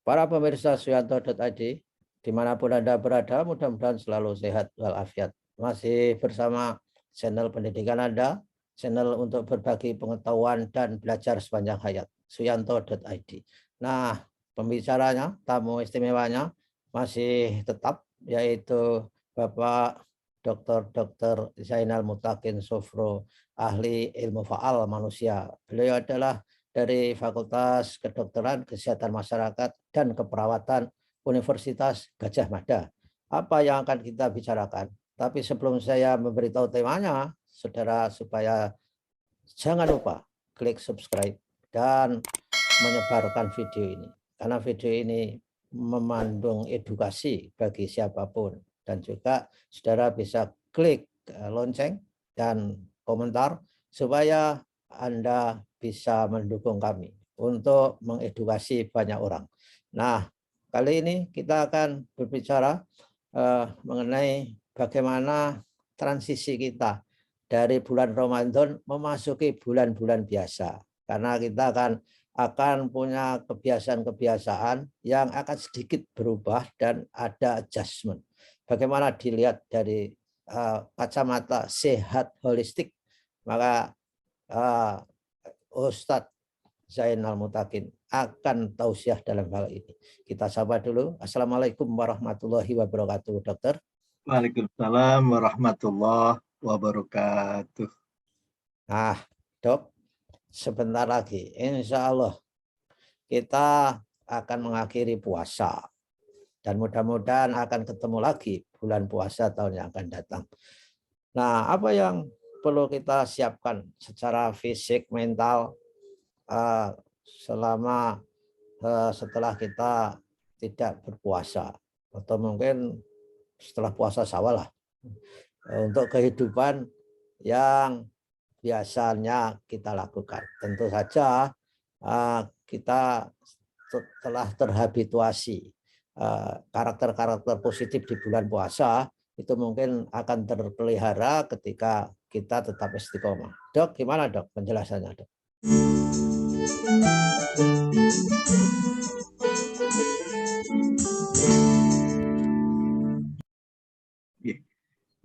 Para pemirsa Suyanto.id, dimanapun Anda berada, mudah-mudahan selalu sehat walafiat. Masih bersama channel pendidikan Anda, channel untuk berbagi pengetahuan dan belajar sepanjang hayat, Suyanto.id. Nah, pembicaranya, tamu istimewanya masih tetap, yaitu Bapak Dr. Zainal Mutakin Sofro, ahli ilmu faal manusia. Beliau adalah dari Fakultas Kedokteran, Kesehatan Masyarakat, dan Keperawatan Universitas Gadjah Mada. Apa yang akan kita bicarakan? Tapi sebelum saya memberitahu temanya, saudara, supaya jangan lupa klik subscribe dan menyebarkan video ini. Karena video ini memandung edukasi bagi siapapun. Dan juga saudara bisa klik lonceng dan komentar supaya Anda bisa mendukung kami untuk mengedukasi banyak orang. Nah, kali ini kita akan berbicara mengenai bagaimana transisi kita dari bulan Ramadan memasuki bulan-bulan biasa. Karena kita akan punya kebiasaan-kebiasaan yang akan sedikit berubah dan ada adjustment. Bagaimana dilihat dari kacamata sehat holistik, maka Ustadz Zainal Mutakin akan tausiah dalam hal ini. Kita sapa dulu. Assalamualaikum warahmatullahi wabarakatuh, dokter. Waalaikumsalam warahmatullahi wabarakatuh. Nah, dok, sebentar lagi, insya Allah kita akan mengakhiri puasa. Dan mudah-mudahan akan ketemu lagi bulan puasa tahun yang akan datang. Nah, apa yang perlu kita siapkan secara fisik, mental, selama setelah kita tidak berpuasa, atau mungkin setelah puasa Syawal lah, untuk kehidupan yang biasanya kita lakukan. Tentu saja kita telah terhabituasi karakter-karakter positif di bulan puasa, itu mungkin akan terpelihara ketika kita tetap istiqomah. Dok, gimana dok penjelasannya, dok?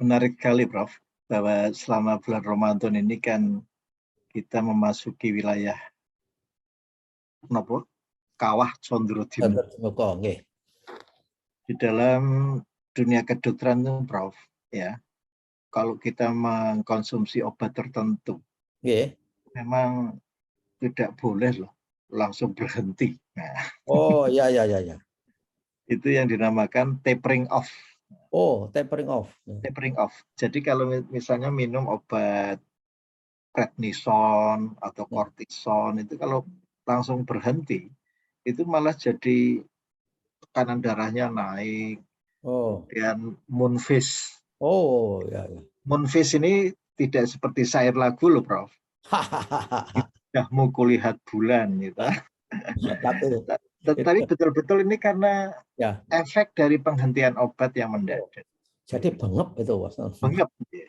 Menarik sekali, Prof, bahwa selama bulan Ramadan ini kan kita memasuki wilayah Kawah Condro Timur. Di dalam dunia kedokteran itu, Prof, ya, kalau kita mengkonsumsi obat tertentu, memang tidak boleh loh langsung berhenti. Nah, oh ya. Itu yang dinamakan tapering off. Oh, tapering off. Tapering off. Jadi kalau misalnya minum obat prednison atau kortison, itu kalau langsung berhenti, itu malah jadi tekanan darahnya naik. Kemudian moonfish. Oh ya. Moonfish ini tidak seperti syair lagu loh, Prof. Indahmu kulihat bulan gitu. Tetapi betul-betul ini karena efek dari penghentian obat yang mendadak. Jadi bengep itu, Bos. Bengep. Ya.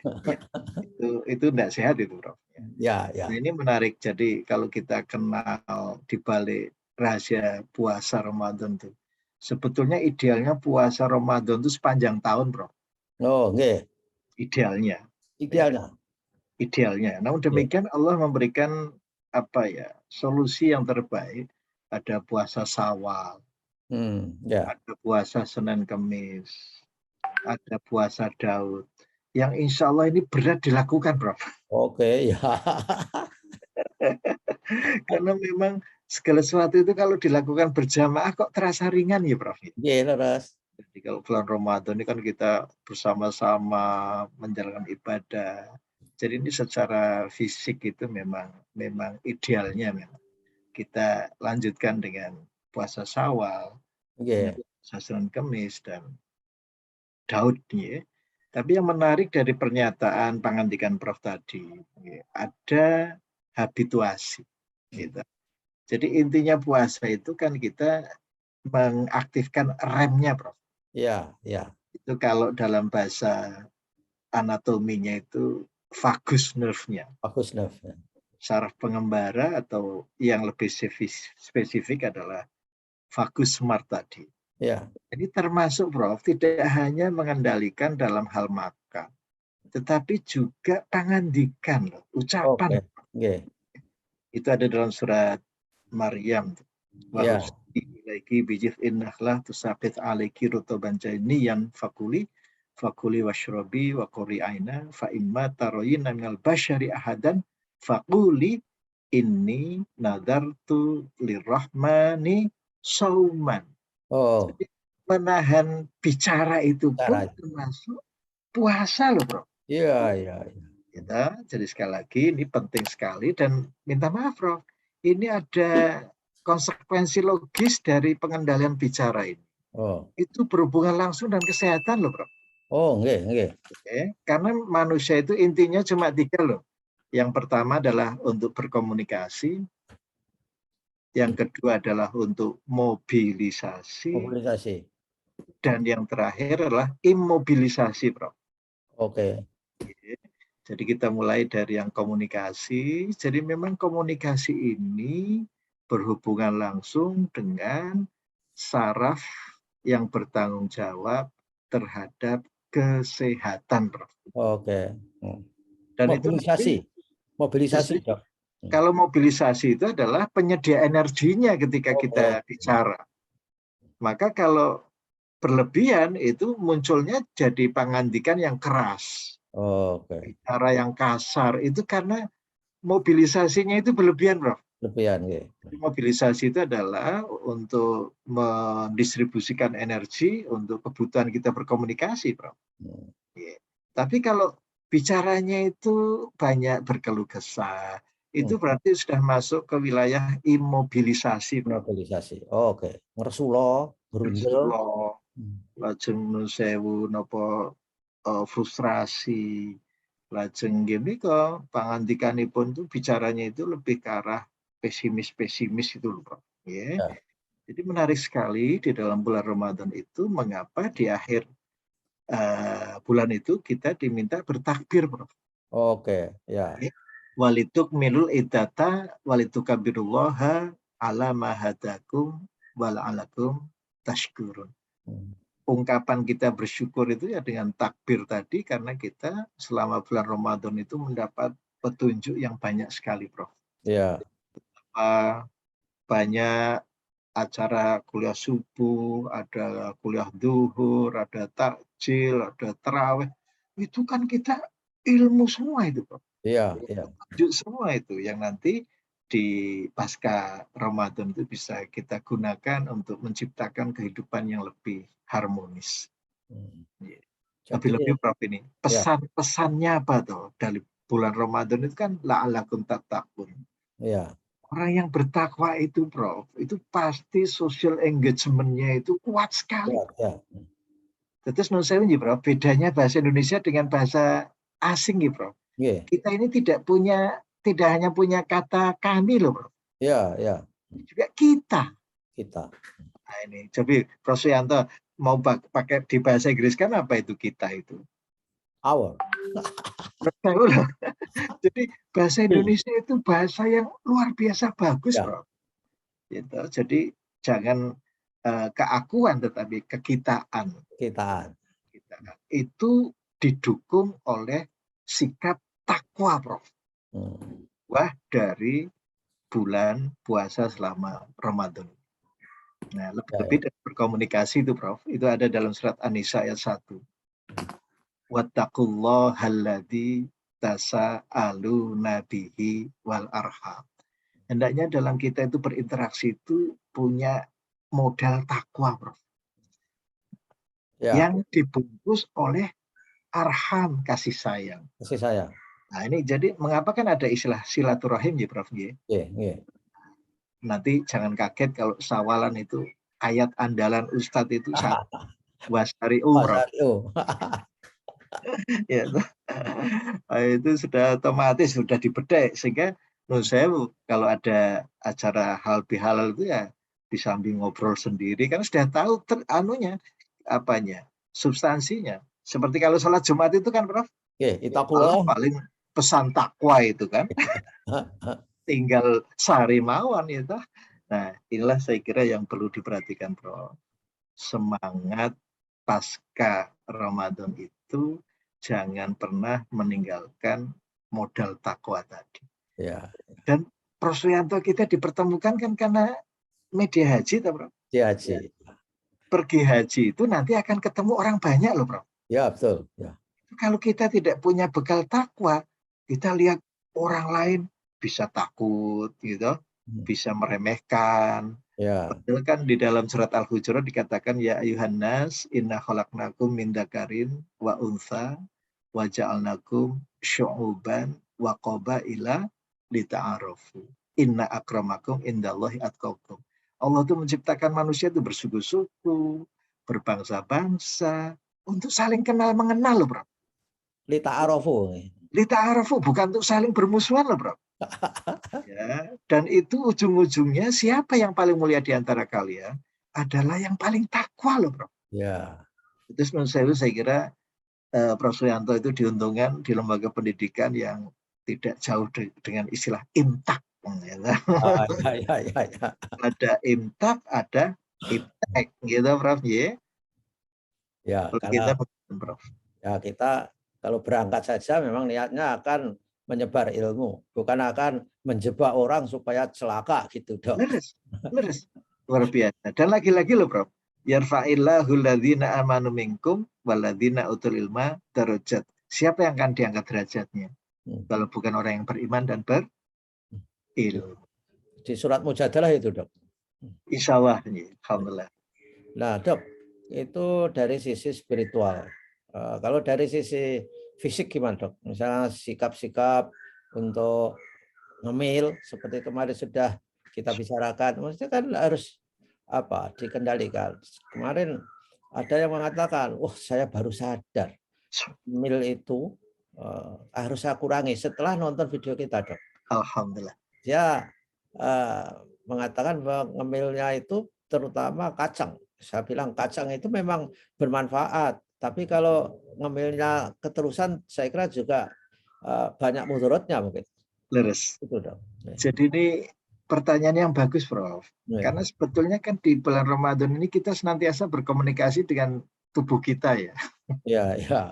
Itu tidak sehat itu, Prof. Ya. Nah, ini menarik. Jadi kalau kita kenal di balik rahasia puasa Ramadan itu, sebetulnya idealnya puasa Ramadan itu sepanjang tahun, Prof. Oh, nggih. Idealnya. Namun demikian Allah memberikan solusi yang terbaik. Ada puasa Syawal, ada puasa Senin Kemis, ada puasa Daud, yang insya Allah ini berat dilakukan, Prof. Oke, ya. Karena memang segala sesuatu itu kalau dilakukan berjamaah kok terasa ringan ya, Prof. Iya, terus. Jadi kalau bulan Ramadan ini kan kita bersama-sama menjalankan ibadah. Jadi ini secara fisik itu memang idealnya memang kita lanjutkan dengan puasa Syawal, puasa Senin Kemis dan Daud. Tapi yang menarik dari pernyataan pengantikan Prof tadi, ada habituasi. Gitu. Jadi intinya puasa itu kan kita mengaktifkan remnya, Prof. Iya. Itu kalau dalam bahasa anatominya itu vagus nerve-nya. Vagus nerve. Saraf pengembara atau yang lebih spesifik adalah Fagus Smart tadi. Ya. Jadi termasuk Prof, tidak hanya mengendalikan dalam hal makan, tetapi juga pangandikan, ucapan. Oke. Oke. Itu ada dalam surat Maryam. Ya. Ilaiki bijif innahlah tusaqit alaiki rutoban janiyan fakuli washrobi wa quri aina fa imma taroyina minal basyari ahadan fakuli inni nadartu lirrahmani sauman. Oh, Jadi, menahan bicara itu pun cara. termasuk puasa loh, Bro. Iya, iya, iya. Jadi sekali lagi ini penting sekali dan minta maaf, Bro. Ini ada konsekuensi logis dari pengendalian bicara ini. Oh. Itu berhubungan langsung dengan kesehatan loh, Bro. Oh, nggih. Oke. Karena manusia itu intinya cuma 3 loh. Yang pertama adalah untuk berkomunikasi, yang kedua adalah untuk mobilisasi, Mobilisasi. dan yang terakhir adalah imobilisasi, Bro. Oke. Jadi kita mulai dari yang komunikasi. Jadi memang komunikasi ini berhubungan langsung dengan saraf yang bertanggung jawab terhadap kesehatan, Bro. Oke. Dan itu Mobilisasi. nanti Mobilisasi, Dok. kalau mobilisasi itu adalah penyedia energinya ketika kita Oke. bicara. Maka kalau berlebihan itu munculnya jadi pangandikan yang keras. Oke. Bicara yang kasar itu karena mobilisasinya itu berlebihan, Bro. Lebihan, nggih. Mobilisasi itu adalah untuk mendistribusikan energi untuk kebutuhan kita berkomunikasi, Bro. Tapi kalau bicaranya itu banyak berkeluh kesah, itu berarti sudah masuk ke wilayah imobilisasi, Bro. Mobilisasi. Oke. Ngersula, grundel. Lajeng nun sewu napa frustrasi, lajeng nggih menika pangandikanipun tuh bicaranya itu lebih ke arah pesimis itu loh, Bro. Ya. Jadi menarik sekali di dalam bulan Ramadan itu mengapa di akhir bulan itu kita diminta bertakbir, Bro. Oke, ya. Walitukmilul iddata walitukabirullaha ala ma hadakum wala'alakum tashkurun. Ungkapan kita bersyukur itu ya dengan takbir tadi karena kita selama bulan Ramadan itu mendapat petunjuk yang banyak sekali, Prof. Ya. Banyak acara kuliah subuh, ada kuliah duhur, ada takjil, ada terawih. Itu kan kita ilmu semua itu, Prof. Iya. Petunjuk semua itu yang nanti di pasca Ramadan itu bisa kita gunakan untuk menciptakan kehidupan yang lebih harmonis. Lebih-lebih, Prof, ini pesan-pesannya apa tuh dari bulan Ramadan itu kan la'allakum tattaqun. Iya. Orang yang bertakwa itu, Prof, itu pasti social engagement-nya itu kuat sekali. Terus menurut saya, Prof, bedanya bahasa Indonesia dengan bahasa asing, Prof. Kita ini tidak hanya punya kata kami loh, Prof. Iya. Juga kita. Nah, ini, jadi Prof Suyanto mau pakai di bahasa Inggris kan apa itu kita itu? Our. Jadi bahasa Indonesia itu bahasa yang luar biasa bagus, Prof. Gitu. Jadi jangan keakuan tetapi kekitaan. Itu didukung oleh sikap takwa, Prof. Wah, dari bulan puasa selama Ramadan. Nah, lebih dari berkomunikasi itu, Prof. Itu ada dalam surat An-Nisa ayat 1. Wattaqullahalladzi tasa'aluna bihi wal arham. Hendaknya dalam kita itu berinteraksi itu punya modal takwa, Prof. Yang dibungkus oleh arham, kasih sayang. Nah, ini jadi mengapa kan ada istilah silaturahim ya, Prof? Nanti jangan kaget kalau sawalan itu ayat andalan Ustadz itu wasari'u, Prof. Ya, itu sudah otomatis sudah dibedek sehingga menurut saya kalau ada acara halal bihalal itu ya di samping ngobrol sendiri kan sudah tahu substansinya. Seperti kalau sholat Jumat itu kan, Prof. Paling pesan takwa itu kan. Tinggal sehari mawon itu. Nah, inilah saya kira yang perlu diperhatikan, Prof. Semangat pasca Ramadan itu jangan pernah meninggalkan modal takwa tadi. Ya. Dan Prof. Suyanto kita dipertemukan kan karena media haji, toh, Prof. Dia haji. Pergi haji itu nanti akan ketemu orang banyak loh, Prof. Ya, betul. Ya. Kalau kita tidak punya bekal takwa, kita lihat orang lain bisa takut, gitu, bisa meremehkan. Ya. Padahal kan di dalam surat Al-Hujurat dikatakan ya ayuhan nas inna khalaqnakum min dzakarin wa untha wa ja'alnakum syu'uban wa qabaila lita'arafu. Inna akramakum indallahi atqakum. Allah itu menciptakan manusia itu bersuku-suku, berbangsa-bangsa untuk saling kenal mengenal loh, Bro. Lita Arofu. Lita'arafu bukan untuk saling bermusuhan loh, Bro. Ya, dan itu ujung-ujungnya siapa yang paling mulia di antara kalian adalah yang paling takwa loh, Bro. Ya. Itu menurut saya kira Prof. Suyanto itu diuntungkan di lembaga pendidikan yang tidak jauh dengan istilah imtak. Ya. Ya. Ada imtak, ada iptek, gitu, Prof. Ya, Kalau karena kita, Prof. ya kita kalau berangkat saja memang niatnya akan menyebar ilmu, bukan akan menjebak orang supaya celaka gitu, Dok. Leres, luar biasa. Dan lagi-lagi loh, Prof. Yarfa'illahu alladzina amanu minkum walladzina utul ilma darajat. Siapa yang akan diangkat derajatnya? Kalau bukan orang yang beriman dan berilmu. Di surat Mujadalah itu, Dok. Insya Allah, alhamdulillah. Nah, Dok, itu dari sisi spiritual. Kalau dari sisi fisik gimana, Dok? Misalnya sikap-sikap untuk ngemil seperti kemarin sudah kita bicarakan, maksudnya kan harus dikendalikan. Kemarin ada yang mengatakan, wah saya baru sadar mil itu harus saya kurangi setelah nonton video kita, Dok. Alhamdulillah. Dia mengatakan bahwa ngemilnya itu terutama kacang. Saya bilang kacang itu memang bermanfaat, tapi kalau ngemilnya keterusan saya kira juga banyak mudaratnya mungkin. Leres. Itu, Dok. Jadi ini pertanyaan yang bagus, Prof. Karena sebetulnya kan di bulan Ramadan ini kita senantiasa berkomunikasi dengan tubuh kita ya. Iya, iya.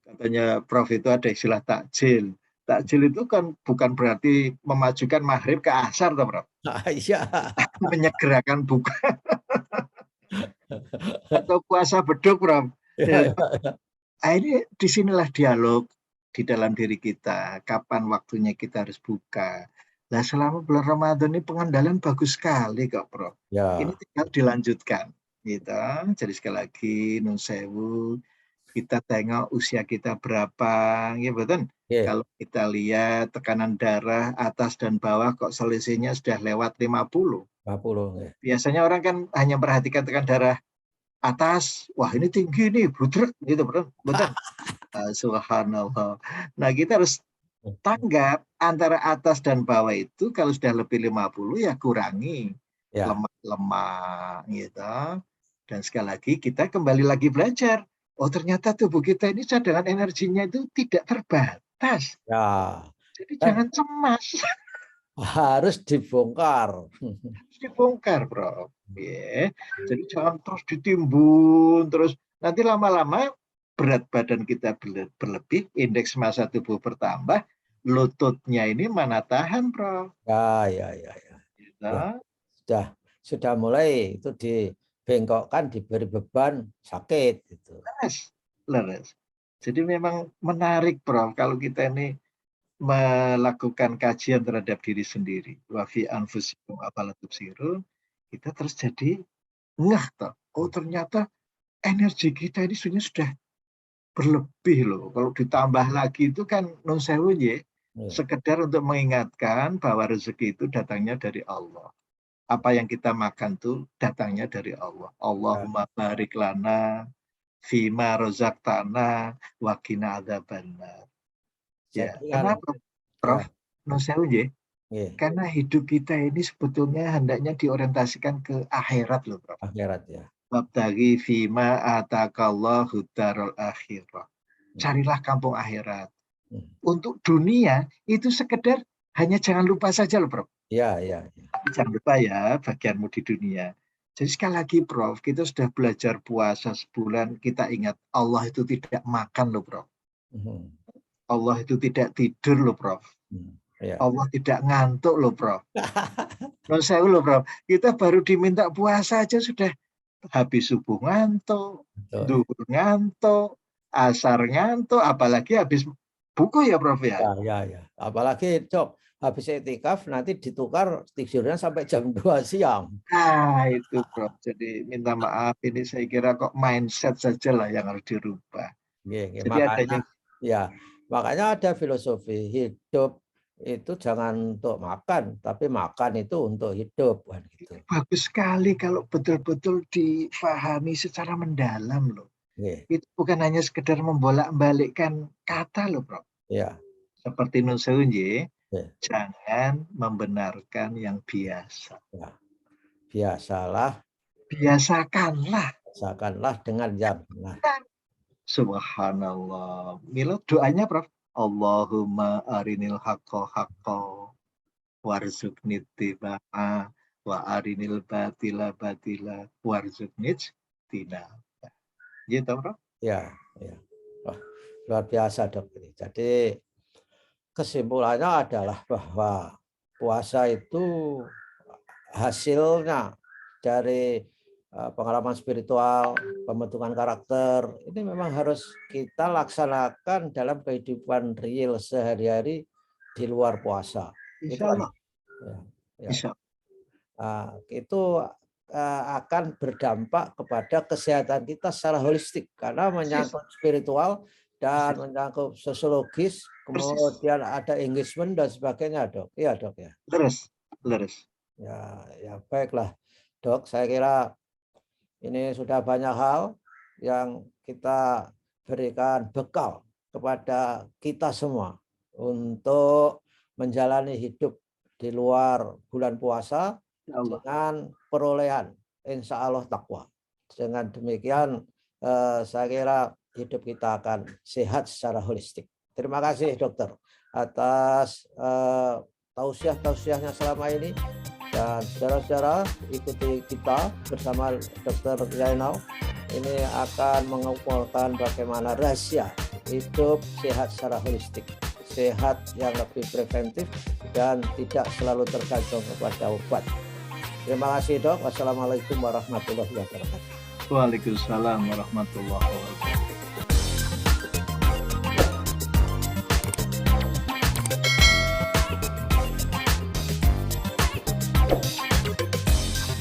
Katanya Prof itu ada istilah takjil. Takjil itu kan bukan berarti memajukan maghrib ke asar, toh, Prof. Iya. Menyegerakan buka. Atau puasa beduk, Prof. Ya, Ya. Nah, ini disinilah dialog di dalam diri kita. Kapan waktunya kita harus buka. Nah, selama bulan Ramadan ini pengendalian bagus sekali kok, Prof. ya. Ini tinggal dilanjutkan. Gitu. Jadi sekali lagi, nun sewu, kita tengok usia kita berapa, ya betul. Yeah. Kalau kita lihat tekanan darah atas dan bawah kok selisihnya sudah lewat 50. 50. Ya. Biasanya orang kan hanya perhatikan tekanan darah atas, wah ini tinggi nih, budrek gitu, betul. Subhanallah. Nah, kita harus tanggap antara atas dan bawah itu kalau sudah lebih 50 ya kurangi Ya. lemak gitu. Dan sekali lagi kita kembali lagi belajar. Oh, ternyata tubuh kita ini cadangan energinya itu tidak terbatas. Ya. Jadi jangan cemas. Harus dibongkar. Harus dibongkar, Bro. Yeah. Jadi jangan terus ditimbun, terus nanti lama-lama berat badan kita berlebih, indeks massa tubuh bertambah, lututnya ini mana tahan, Bro. Ya. Gitu. Ya. Sudah mulai itu dibengkokkan, diberi beban, sakit gitu. Leres. Jadi memang menarik, Prof, kalau kita ini melakukan kajian terhadap diri sendiri. Wa fi anfusikum afala tubsirun. Kita terus jadi ngeh toh. Oh, ternyata energi kita ini sebenarnya sudah berlebih loh. Kalau ditambah lagi itu kan non sewu ya, sekedar untuk mengingatkan bahwa rezeki itu datangnya dari Allah. Apa yang kita makan tuh datangnya dari Allah. Allahumma barik lana fima rozaqtana wa qina adzabannar. Ya, kenapa, Prof? Non sewu ya. Karena hidup kita ini sebetulnya hendaknya diorientasikan ke akhirat loh, Prof. Akhirat ya. Wabtaghi fima atakallahu darul akhirah. Carilah kampung akhirat. Untuk dunia itu sekedar hanya jangan lupa saja loh, Prof. Ya. Jangan lupa ya bagianmu di dunia. Jadi sekali lagi Prof, kita sudah belajar puasa sebulan, kita ingat Allah itu tidak makan loh Prof. Allah itu tidak tidur loh Prof. Ya. Allah tidak ngantuk loh Prof. Saya loh Prof, kita baru diminta puasa aja sudah habis subuh ngantuk, zuhur ngantuk, asar ngantuk, apalagi habis buku ya Prof ya. Ya. Apalagi Cok, habis etikaf nanti ditukar tidurnya sampai jam 2 siang. Nah itu Prof, jadi minta maaf ini saya kira kok mindset saja lah yang harus dirubah. Jadi makanya ada filosofi hidup itu jangan untuk makan, tapi makan itu untuk hidup. Gitu. Bagus sekali kalau betul-betul difahami secara mendalam loh. Itu bukan hanya sekedar membolak-balikkan kata loh Prof. Ya. Seperti Nun Sewu, jangan membenarkan yang biasa. Ya. Biasakanlah dengan yang benar. Subhanallah. Milo doanya Prof. Allahumma arinil haqqo haqqo warzuqni ittiba'a wa arinil batila batila warzuqni ijtinaba. Gitu Prof. Ya. Wah, luar biasa Dok. Jadi kesimpulannya adalah bahwa puasa itu hasilnya dari pengalaman spiritual, pembentukan karakter, ini memang harus kita laksanakan dalam kehidupan real sehari-hari di luar puasa. Insya Allah. Itu akan berdampak kepada kesehatan kita secara holistik karena menyangkut spiritual dan menyangkut sosiologis, kemudian ada engagement dan sebagainya, Dok. Iya, Dok ya. Leres. Ya baiklah, Dok. Saya kira ini sudah banyak hal yang kita berikan bekal kepada kita semua untuk menjalani hidup di luar bulan puasa dengan perolehan insya Allah takwa. Dengan demikian saya kira hidup kita akan sehat secara holistik. Terima kasih Dokter atas tausiah-tausiahnya selama ini. Dan saudara-saudara ikuti kita bersama Dr. Zainal. Ini akan mengumpulkan bagaimana rahasia hidup sehat secara holistik. Sehat yang lebih preventif dan tidak selalu tergantung kepada obat. Terima kasih Dok. Wassalamualaikum warahmatullahi wabarakatuh. Waalaikumsalam warahmatullahi wabarakatuh.